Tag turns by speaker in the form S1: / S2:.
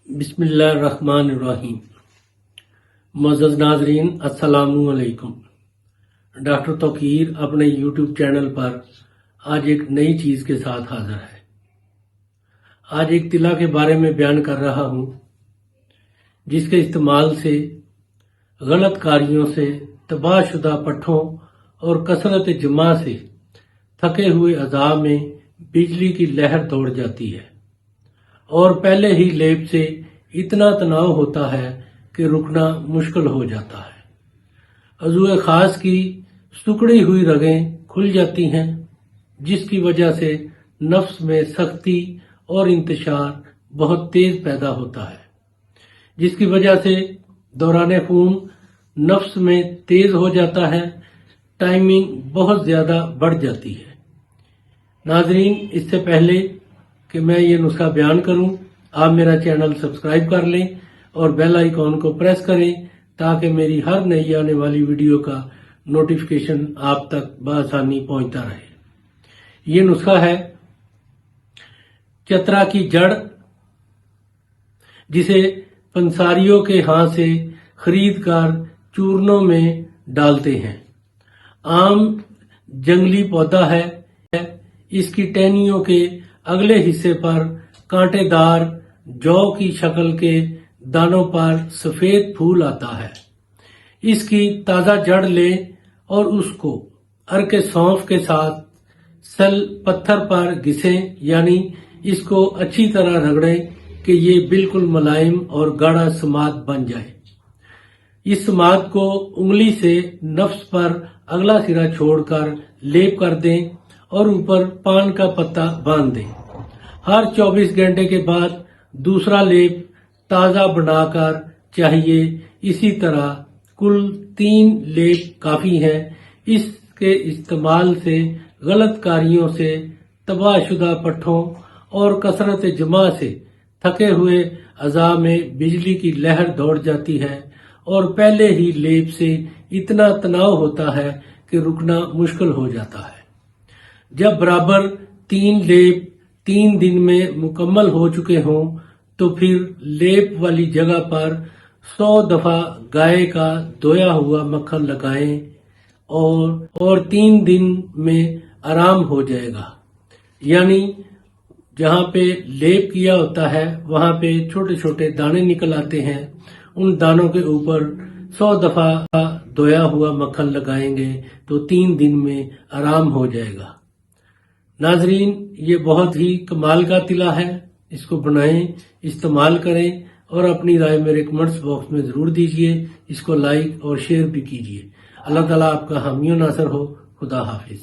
S1: बिस्मिल्लाहिर्रहमानिर्रहीम। मुअज़्ज़ज़ नाज़रीन, अस्सलामु अलैकुम। डॉक्टर तौकीर अपने यूट्यूब चैनल पर आज एक नई चीज के साथ हाजिर है। आज एक तिला के बारे में बयान कर रहा हूं, जिसके इस्तेमाल से गलत कारियों से, तबाहशुदा पट्ठों और कसरत जमा से थके हुए अज़ा में बिजली की लहर दौड़ जाती है और पहले ही लेप से इतना तनाव होता है कि रुकना मुश्किल हो जाता है। अज़ूए खास की सुकड़ी हुई रगें खुल जाती हैं, जिसकी वजह से नफ्स में सख्ती और इंतशार बहुत तेज पैदा होता है, जिसकी वजह से दौरान खून नफ्स में तेज हो जाता है, टाइमिंग बहुत ज्यादा बढ़ जाती है। नाजरीन, इससे पहले कि मैं ये नुस्खा बयान करूं, आप मेरा चैनल सब्सक्राइब कर लें और बेल आइकॉन को प्रेस करें ताकि मेरी हर नई आने वाली वीडियो का नोटिफिकेशन आप तक बआसानी पहुंचता रहे। ये नुस्खा है चतरा की जड़, जिसे पंसारियों के हाथ से खरीद कर चूर्नों में डालते हैं। आम जंगली पौधा है। इसकी टहनियों के अगले हिस्से पर कांटेदार जौ की शक्ल के दानों पर सफेद फूल आता है। इसकी ताजा जड़ लें और उसको अर्के सौंफ के साथ सल पत्थर पर घिसें, यानी इसको अच्छी तरह रगड़ें कि ये बिल्कुल मुलायम और गाढ़ा समाद बन जाए। इस समाद को उंगली से नफ्स पर अगला सिरा छोड़कर लेप कर दें और ऊपर पान का पत्ता बांध दें। हर 24 घंटे के बाद दूसरा लेप ताजा बनाकर चाहिए। इसी तरह कुल 3 लेप काफी हैं। इसके इस्तेमाल से गलत कारियों से, तबाहशुदा पट्ठों और कसरत जमा से थके हुए अज़ा में बिजली की लहर दौड़ जाती है और पहले ही लेप से इतना तनाव होता है कि रुकना मुश्किल हो जाता है। जब बराबर 3 लेप 3 दिन में मुकम्मल हो चुके हों तो फिर लेप वाली जगह पर 100 दफा गाय का धोया हुआ मक्खन लगाएं और 3 दिन में आराम हो जाएगा। यानी जहां पे लेप किया होता है वहां पे छोटे छोटे दाने निकल आते हैं। उन दानों के ऊपर 100 दफा धोया हुआ मक्खन लगाएंगे तो 3 दिन में आराम हो जाएगा। नाजरीन, ये बहुत ही कमाल का तिला है। इसको बनाएं, इस्तेमाल करें और अपनी राय मेरे कमेंट्स बॉक्स में जरूर दीजिए। इसको लाइक और शेयर भी कीजिए। अल्लाह ताला आपका हामी और नासर हो। खुदा हाफिज।